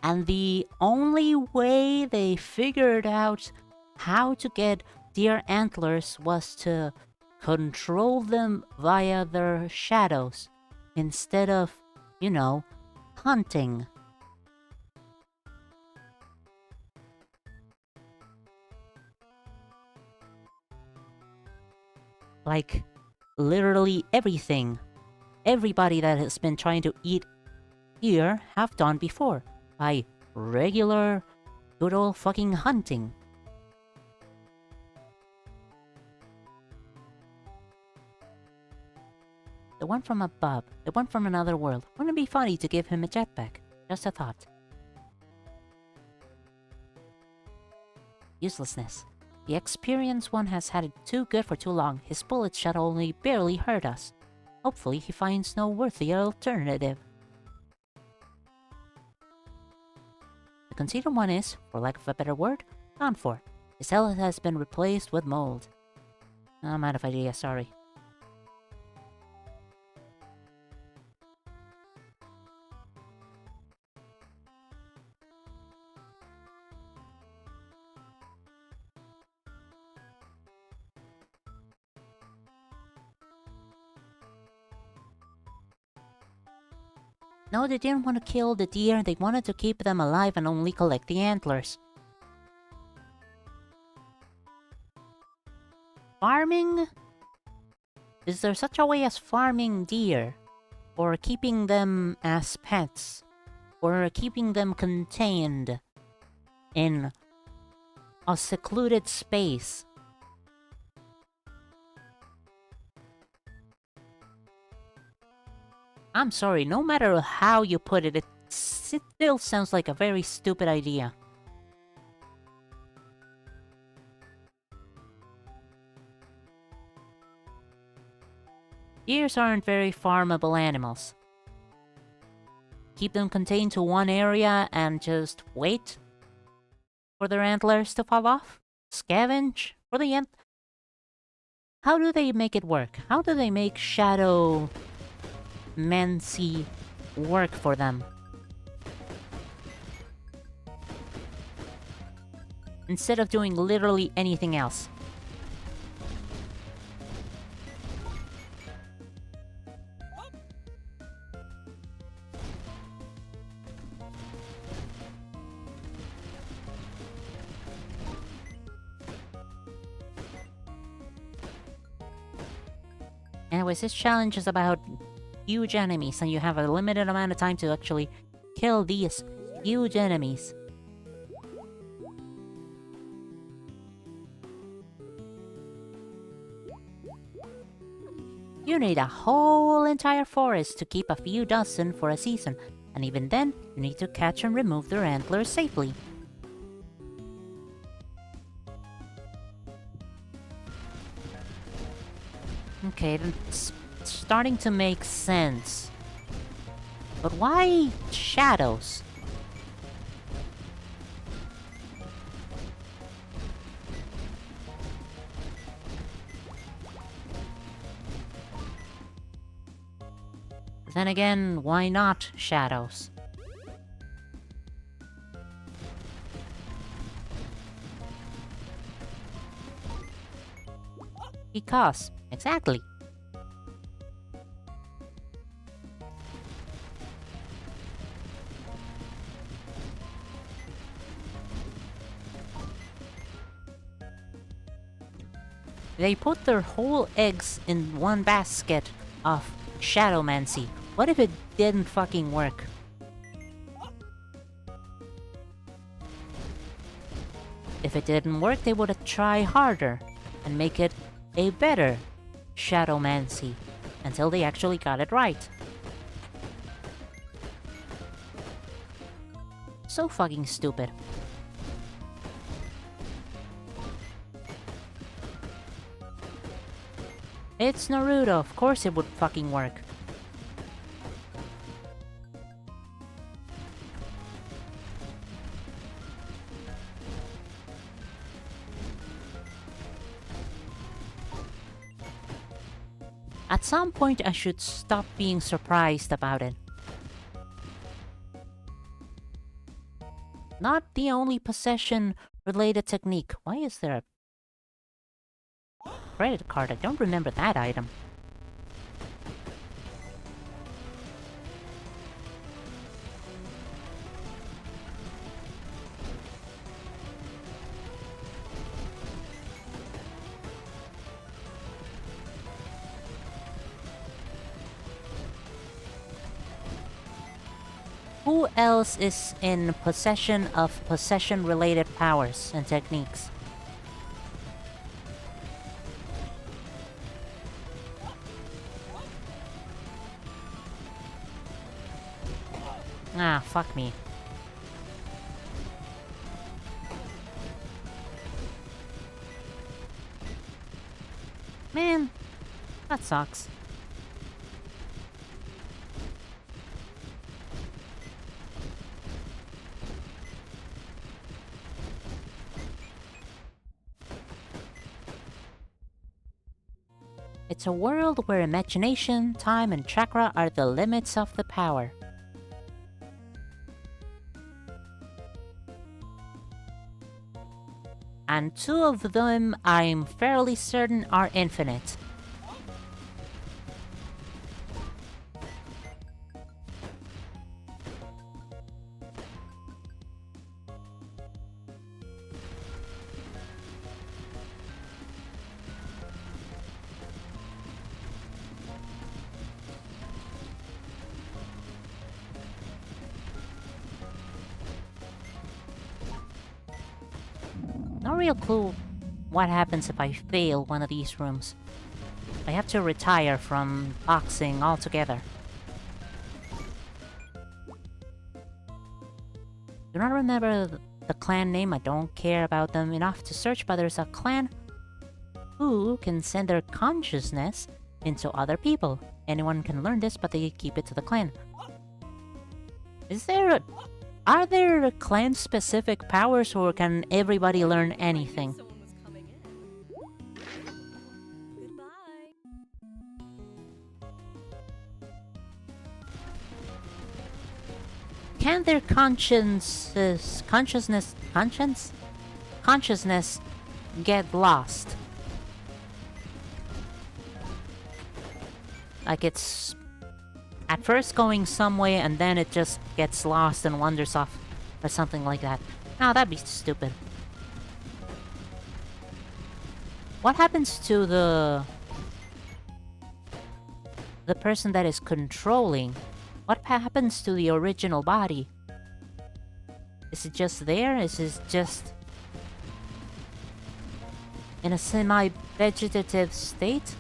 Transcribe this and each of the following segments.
And the only way they figured out how to get deer antlers was to control them via their shadows instead of, you know, hunting. Like, literally everything. Everybody that has been trying to eat deer have done before. By regular, good old fucking hunting. The one from above, the one from another world. Wouldn't it be funny to give him a jetpack? Just a thought. Uselessness. The experienced one has had it too good for too long. His bullet shot only barely hurt us. Hopefully he finds no worthy alternative. The conceited one is, for lack of a better word, gone for. His helmet has been replaced with mold. I'm out of ideas, sorry. No, they didn't want to kill the deer, they wanted to keep them alive and only collect the antlers. Farming? Is there such a way as farming deer? Or keeping them as pets? Or keeping them contained in a secluded space? I'm sorry, no matter how you put it, it still sounds like a very stupid idea. Deers aren't very farmable animals. Keep them contained to one area and just wait for their antlers to fall off? Scavenge for the How do they make it work? How do they make Shadow Mancy work for them? Instead of doing literally anything else. Anyways, this challenge is about huge enemies, and you have a limited amount of time to actually kill these huge enemies. You need a whole entire forest to keep a few dozen for a season, and even then, you need to catch and remove their antlers safely. Okay, then it's starting to make sense. But why shadows? Then again, why not shadows? Because, exactly. They put their whole eggs in one basket of Shadowmancy. What if it didn't fucking work? If it didn't work, they would try harder and make it a better Shadowmancy until they actually got it right. So fucking stupid. It's Naruto, of course it would fucking work. At some point I should stop being surprised about it. not the only possession-related technique. Why is there a credit card? I don't remember that item. Who else is in possession of possession-related powers and techniques? Ah, fuck me. Man, that sucks. It's a world where imagination, time, and chakra are the limits of the power. And two of them, I'm fairly certain, are infinite. No real clue what happens if I fail one of these rooms. I have to retire from boxing altogether. Do not remember the clan name, I don't care about them enough to search, but there's a clan who can send their consciousness into other people. Anyone can learn this, but they keep it to the clan. Are there clan-specific powers, or can everybody learn anything? Can their consciousness get lost? Like it's at first going some way and then it just gets lost and wanders off or something like that. Now that'd be stupid. What happens to the person that is controlling? What happens to the original body? Is it just there? Is it just in a semi-vegetative state?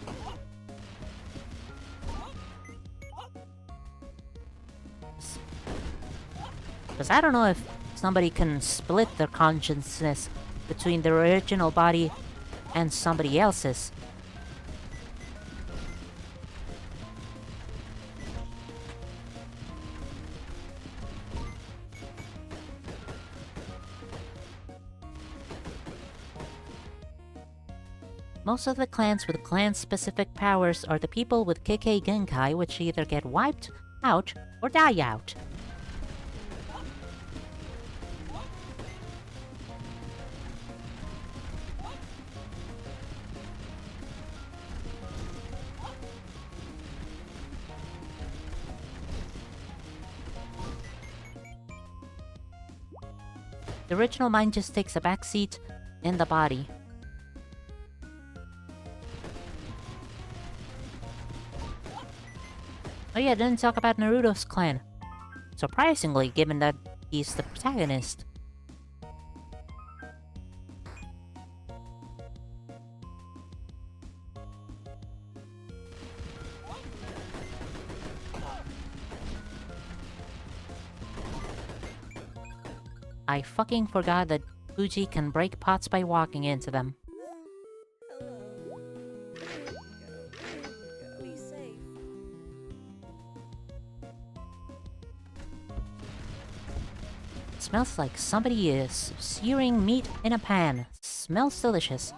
Because I don't know if somebody can split their consciousness between their original body and somebody else's. Most of the clans with clan-specific powers are the people with Kekkei Genkai, which either get wiped out or die out. The original mind just takes a backseat in the body. Oh yeah, didn't talk about Naruto's clan. Surprisingly, given that he's the protagonist. I fucking forgot that Fuji can break pots by walking into them. It smells like somebody is searing meat in a pan. Smells delicious.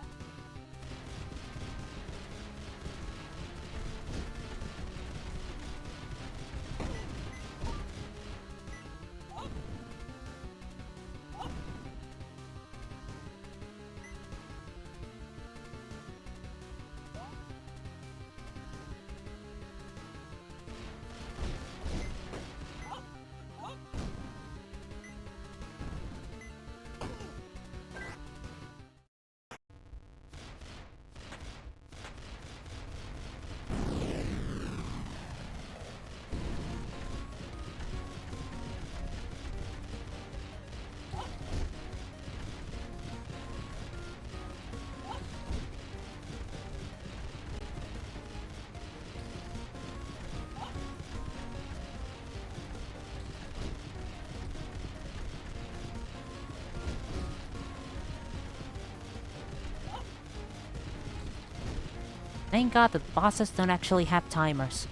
Thank God the bosses don't actually have timers.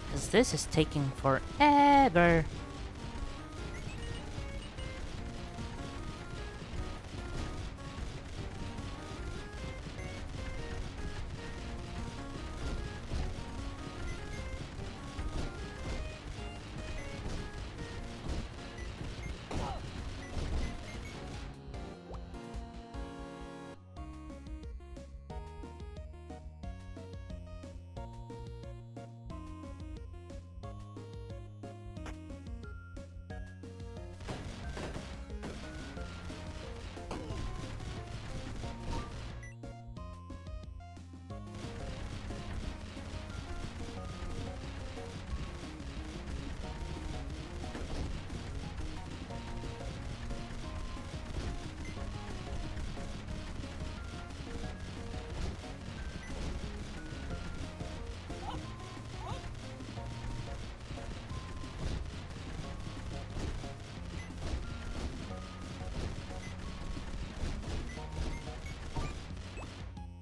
Because this is taking forever.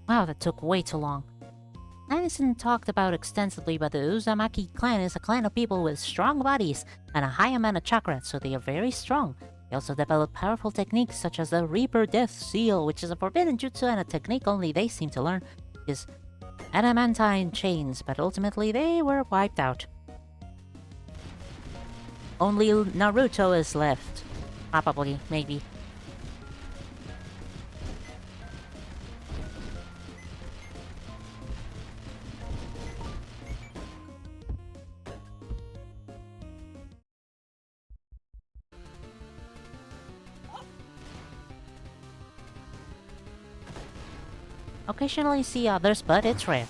Wow, that took way too long. That isn't talked about extensively, but the Uzumaki clan is a clan of people with strong bodies and a high amount of chakra, so they are very strong. They also develop powerful techniques such as the Reaper Death Seal, which is a forbidden jutsu and a technique only they seem to learn, is adamantine chains, but ultimately they were wiped out. Only Naruto is left. Probably, maybe. Occasionally see others, but it's rare.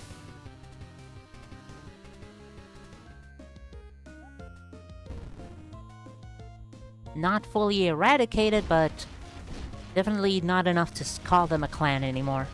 Not fully eradicated, but definitely not enough to call them a clan anymore.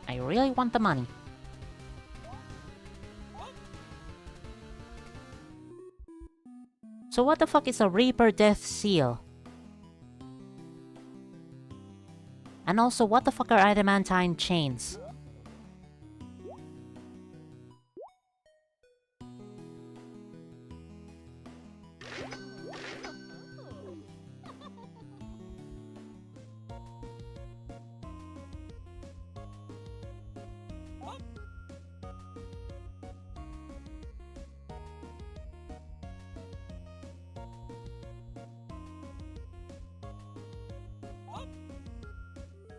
I really want the money. So what the fuck is a Reaper Death Seal? And also, what the fuck are adamantine chains?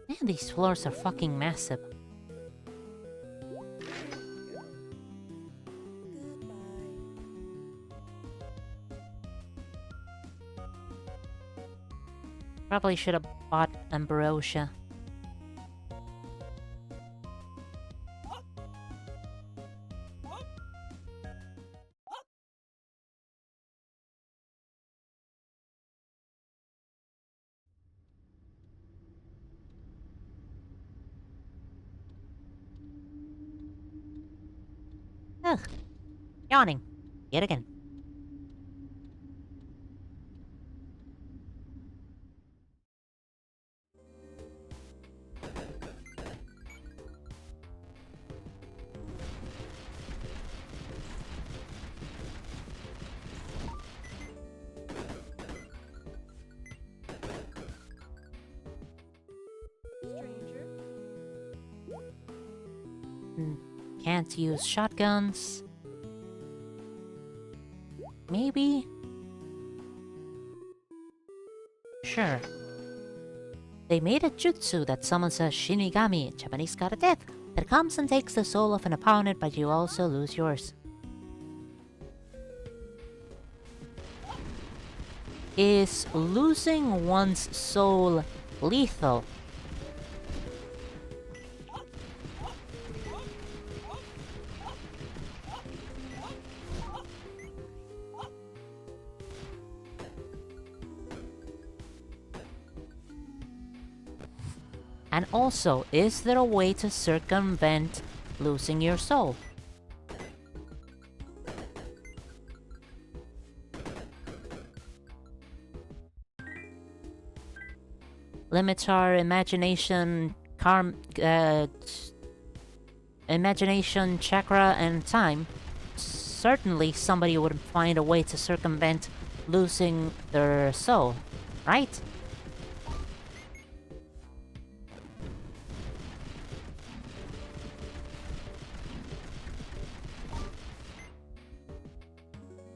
Man, these floors are fucking massive. Probably should have bought ambrosia. Ugh. Yawning. Yet again. Can't use shotguns. Maybe? Sure. They made a jutsu that summons a Shinigami, Japanese god of death, that comes and takes the soul of an opponent, but you also lose yours. Is losing one's soul lethal. And also, is there a way to circumvent losing your soul? Limits our imagination, chakra, and time. Certainly somebody would find a way to circumvent losing their soul, right?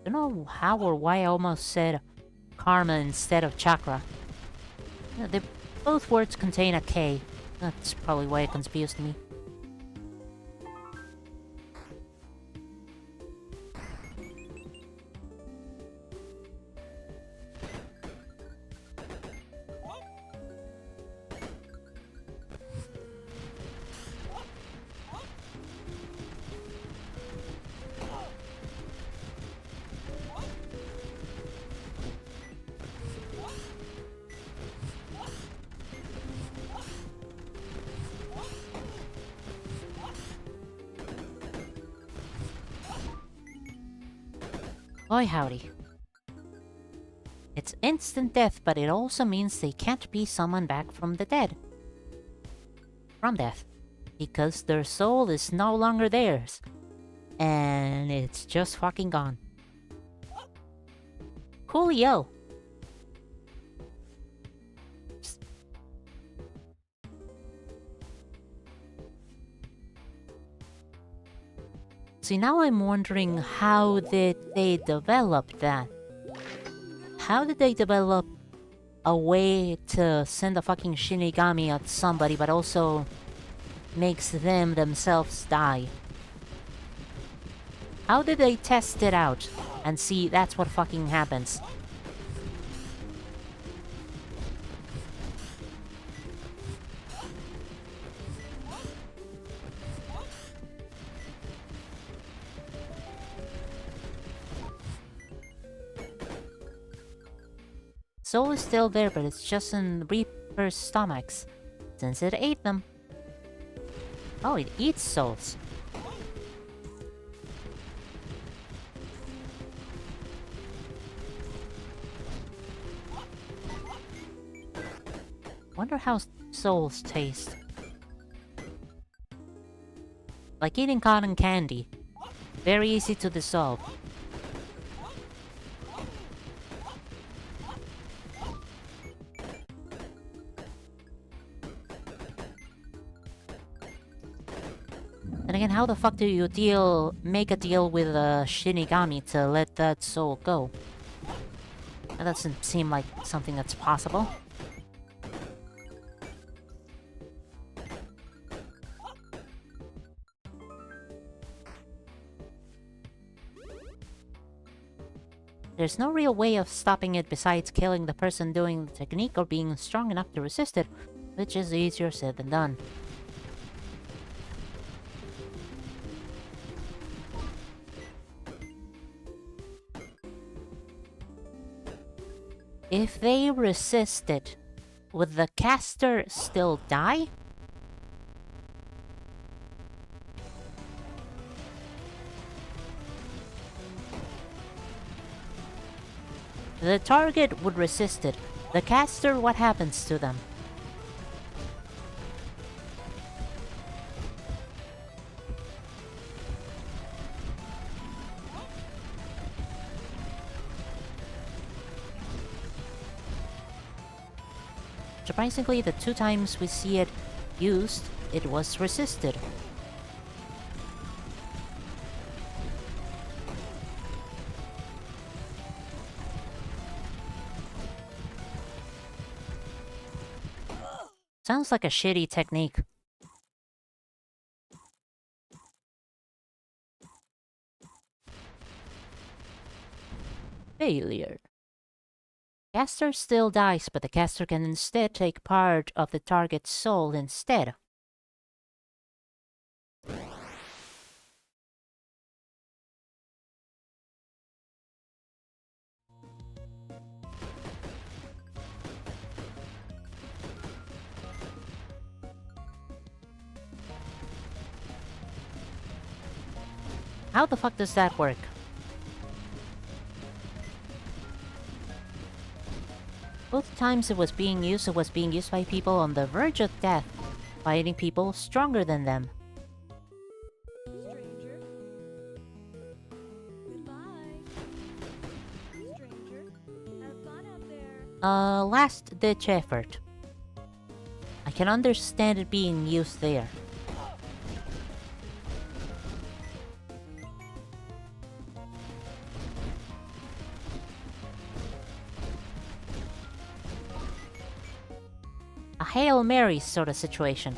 Don't know how or why I almost said karma instead of chakra. Both words contain a K. That's probably why it confused me. Boy howdy. It's instant death, but it also means they can't be summoned back from the dead. From death. Because their soul is no longer theirs. And it's just fucking gone. Coolio. See, now I'm wondering, how did they develop that? How did they develop a way to send a fucking Shinigami at somebody, but also makes them themselves die? How did they test it out and see that's what fucking happens? Soul is still there, but it's just in Reaper's stomachs, since it ate them. Oh, it eats souls. Wonder how souls taste. Like eating cotton candy. Very easy to dissolve. And again, how the fuck do you make a deal with a Shinigami to let that soul go? That doesn't seem like something that's possible. There's no real way of stopping it besides killing the person doing the technique or being strong enough to resist it, which is easier said than done. If they resist it, would the caster still die? The target would resist it. The caster, what happens to them? Surprisingly, the 2 times we see it used, it was resisted. Sounds like a shitty technique. Failure. Caster still dies, but the caster can instead take part of the target's soul instead. How the fuck does that work? Both times it was being used by people on the verge of death, fighting people stronger than them. Stranger. Goodbye. Stranger. Have fun out there. Last-ditch effort. I can understand it being used there. A Hail Mary sort of situation.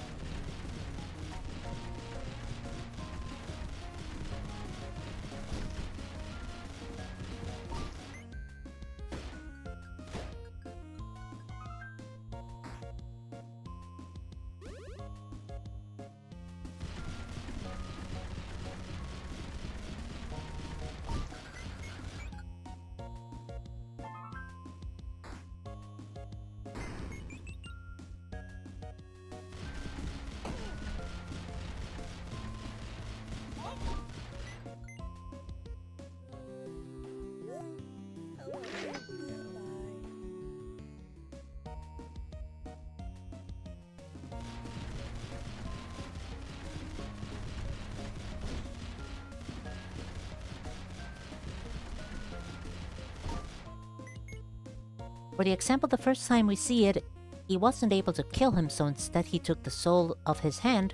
For the example, the first time we see it, he wasn't able to kill him, so instead he took the soul of his hand,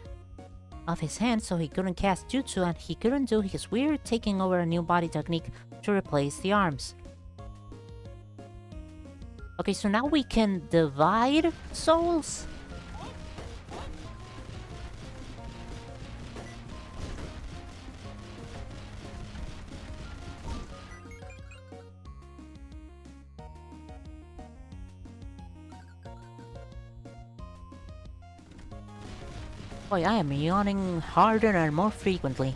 so he couldn't cast jutsu and he couldn't do his weird taking over a new body technique to replace the arms. Okay, so now we can divide souls? Boy, I am yawning harder and more frequently.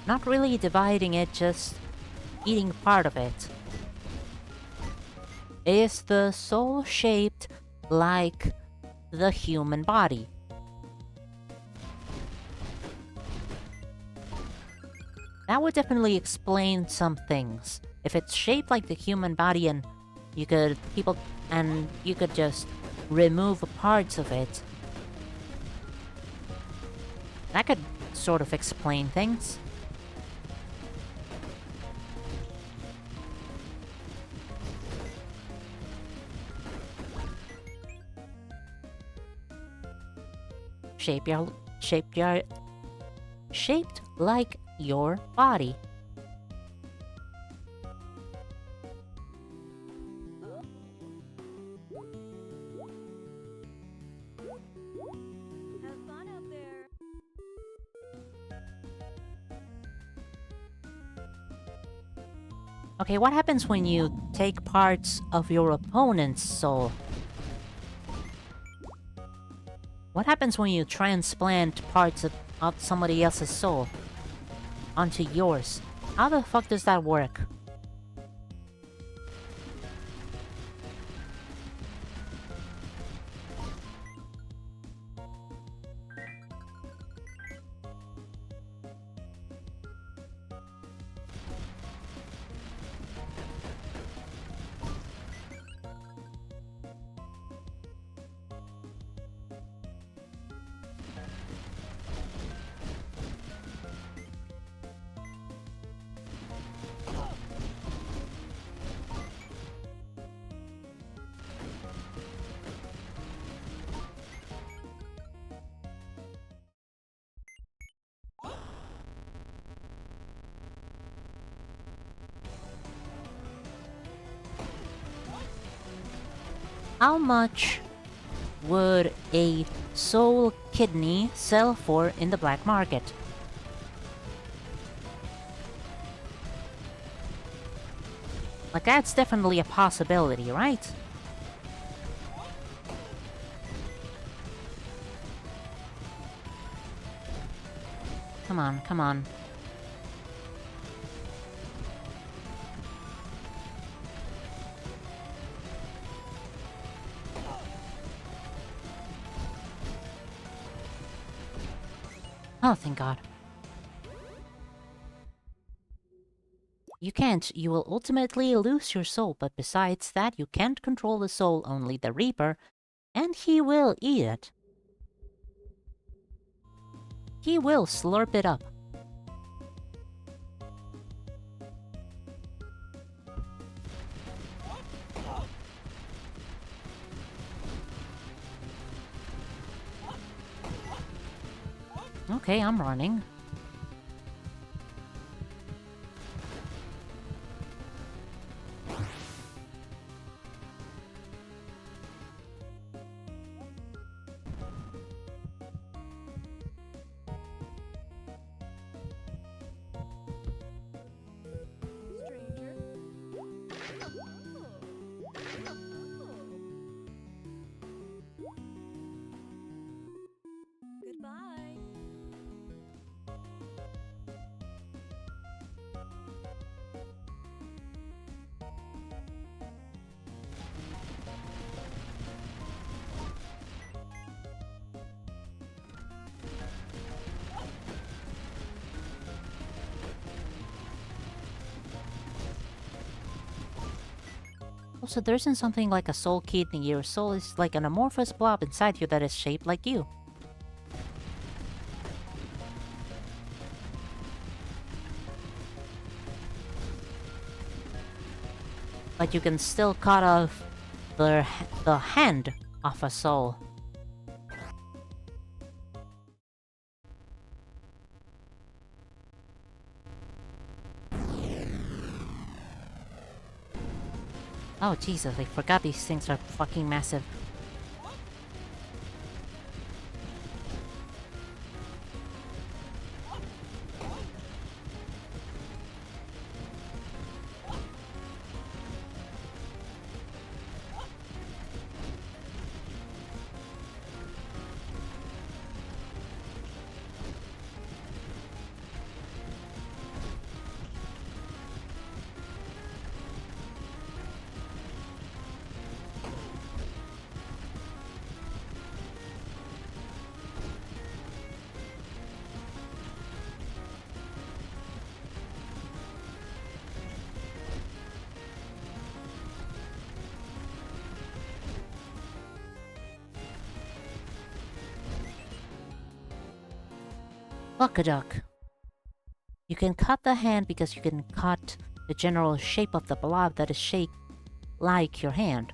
Not really dividing it, just eating part of it. Is the soul shaped like the human body? That would definitely explain some things. If it's shaped like the human body and you could just remove parts of it, that could sort of explain things. Shaped like your body. Have fun out there. Okay, what happens when you take parts of your opponent's soul? What happens when you transplant parts of somebody else's soul onto yours? How the fuck does that work? How much would a soul kidney sell for in the black market? Like, that's definitely a possibility, right? Come on, come on. Oh, thank God. You can't. You will ultimately lose your soul, but besides that, you can't control the soul, only the Reaper, and he will eat it. He will slurp it up. Okay, I'm running. Stranger. Goodbye. Also, there isn't something like a soul kidney. Your soul is like an amorphous blob inside you that is shaped like you. But you can still cut off the hand of a soul. Oh, Jesus, I forgot these things are fucking massive. Fuck a duck. You can cut the hand because you can cut the general shape of the blob that is shaped like your hand.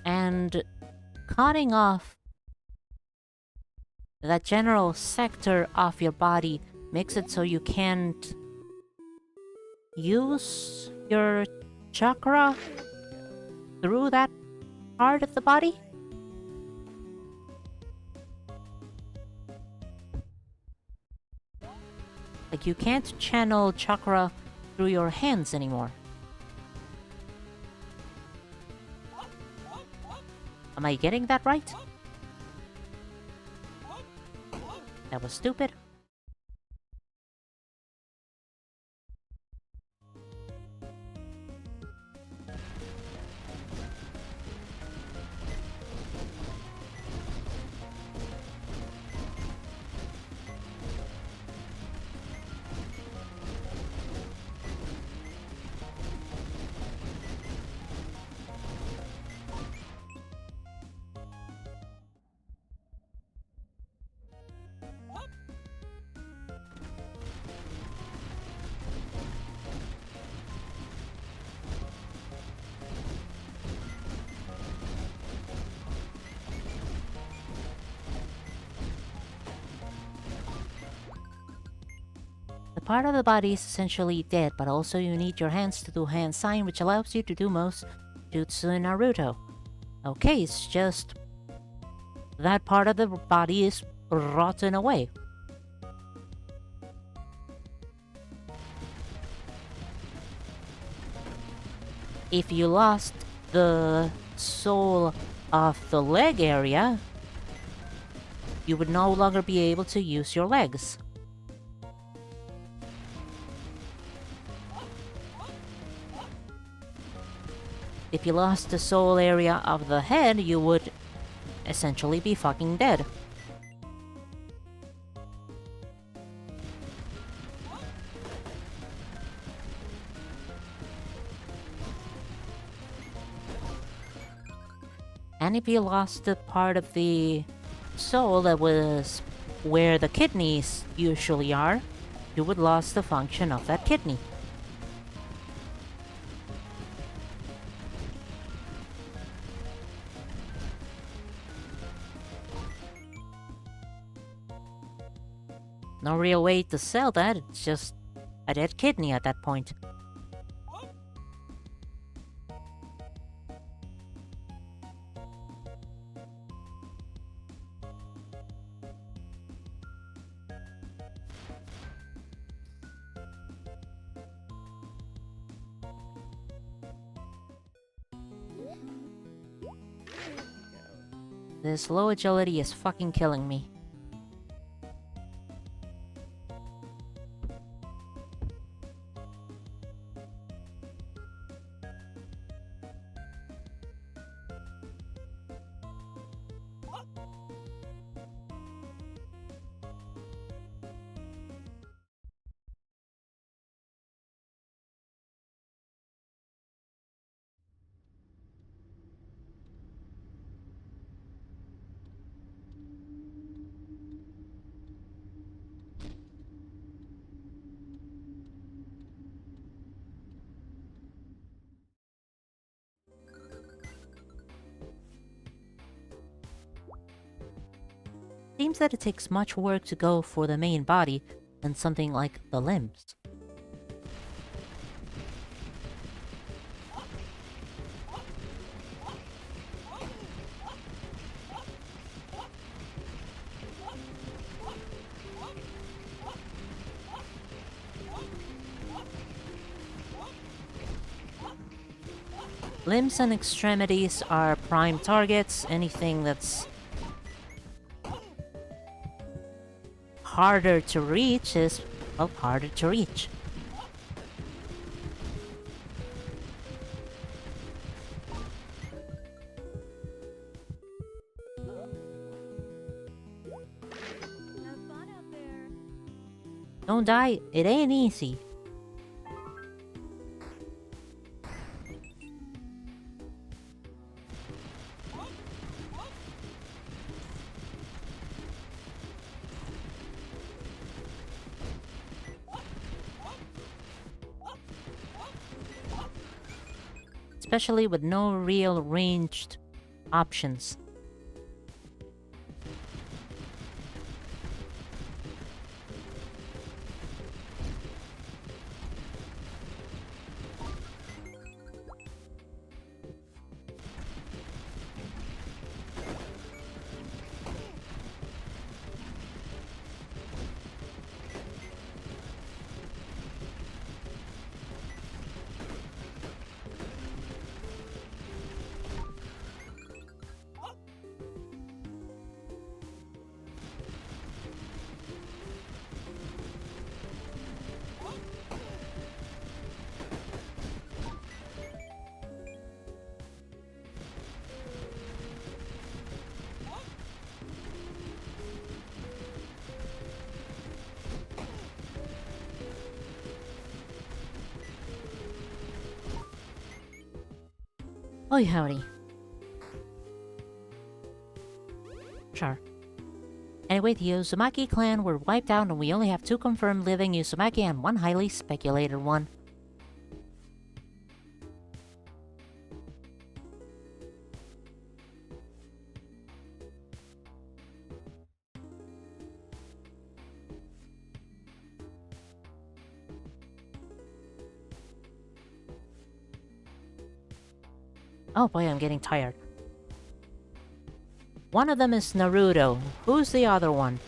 And cutting off that general sector of your body makes it so you can't use your chakra through that part of the body? Like, you can't channel chakra through your hands anymore. Am I getting that right? That was stupid. part of the body is essentially dead, but also you need your hands to do hand sign, which allows you to do most jutsu in Naruto. Okay, it's just that part of the body is rotten away. If you lost the soul of the leg area, you would no longer be able to use your legs. If you lost the soul area of the head, you would essentially be fucking dead. And if you lost the part of the soul that was where the kidneys usually are, you would lose the function of that kidney. No real way to sell that, it's just a dead kidney at that point. This low agility is fucking killing me. Seems that it takes much work to go for the main body than something like the limbs. Limbs and extremities are prime targets. Anything that's harder to reach is, well, harder to reach. Have fun out there. Don't die, it ain't easy. Especially with no real ranged options. Oh, howdy. Sure. Anyway, the Uzumaki clan were wiped out and we only have 2 confirmed living Uzumaki and 1 highly speculated one. Oh boy, I'm getting tired. One of them is Naruto. Who's the other one?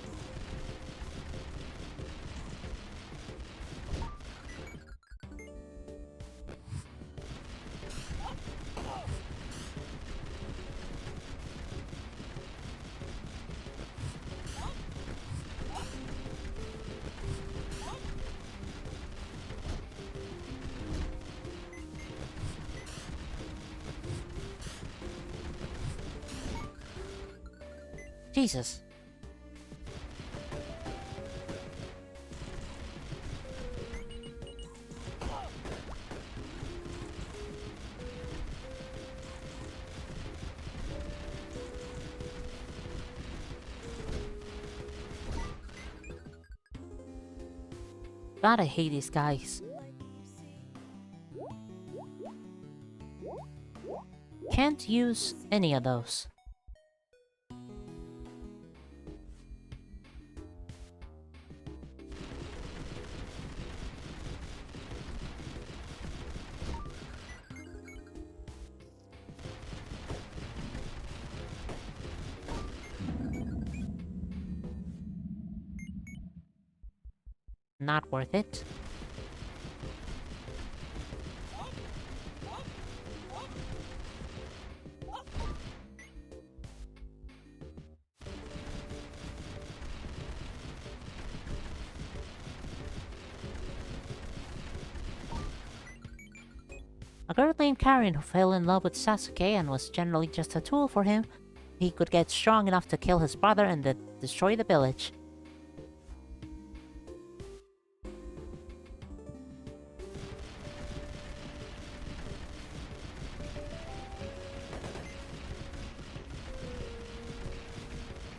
Jesus. God, I hate these guys. Can't use any of those. Not worth it. A girl named Karen who fell in love with Sasuke and was generally just a tool for him. He could get strong enough to kill his brother and destroy the village.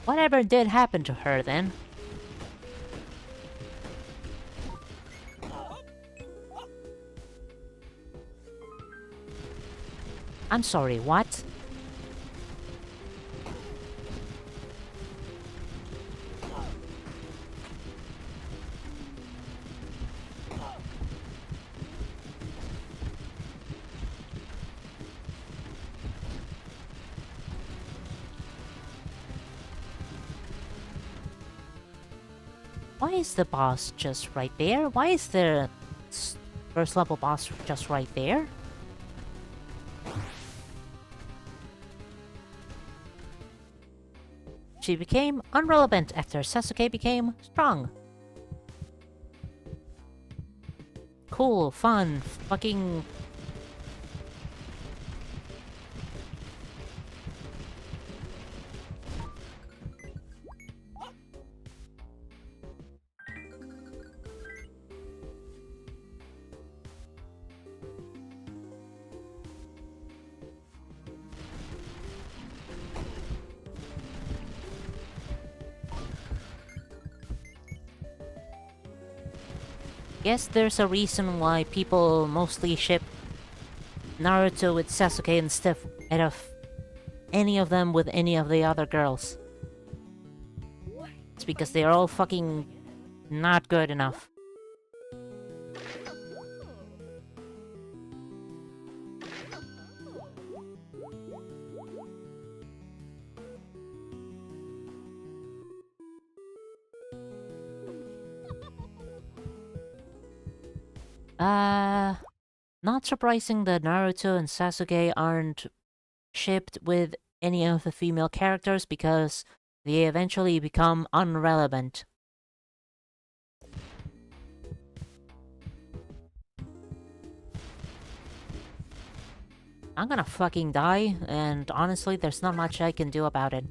Whatever did happen to her then? I'm sorry, what? Why is the boss just right there? Why is the first level boss just right there? She became irrelevant after Sasuke became strong. Cool, fun, fucking... Guess there's a reason why people mostly ship Naruto with Sasuke instead of any of them with any of the other girls. It's because they're all fucking not good enough. Not surprising that Naruto and Sasuke aren't shipped with any of the female characters because they eventually become irrelevant. I'm gonna fucking die, and honestly, there's not much I can do about it.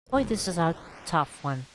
Boy, this is a tough one.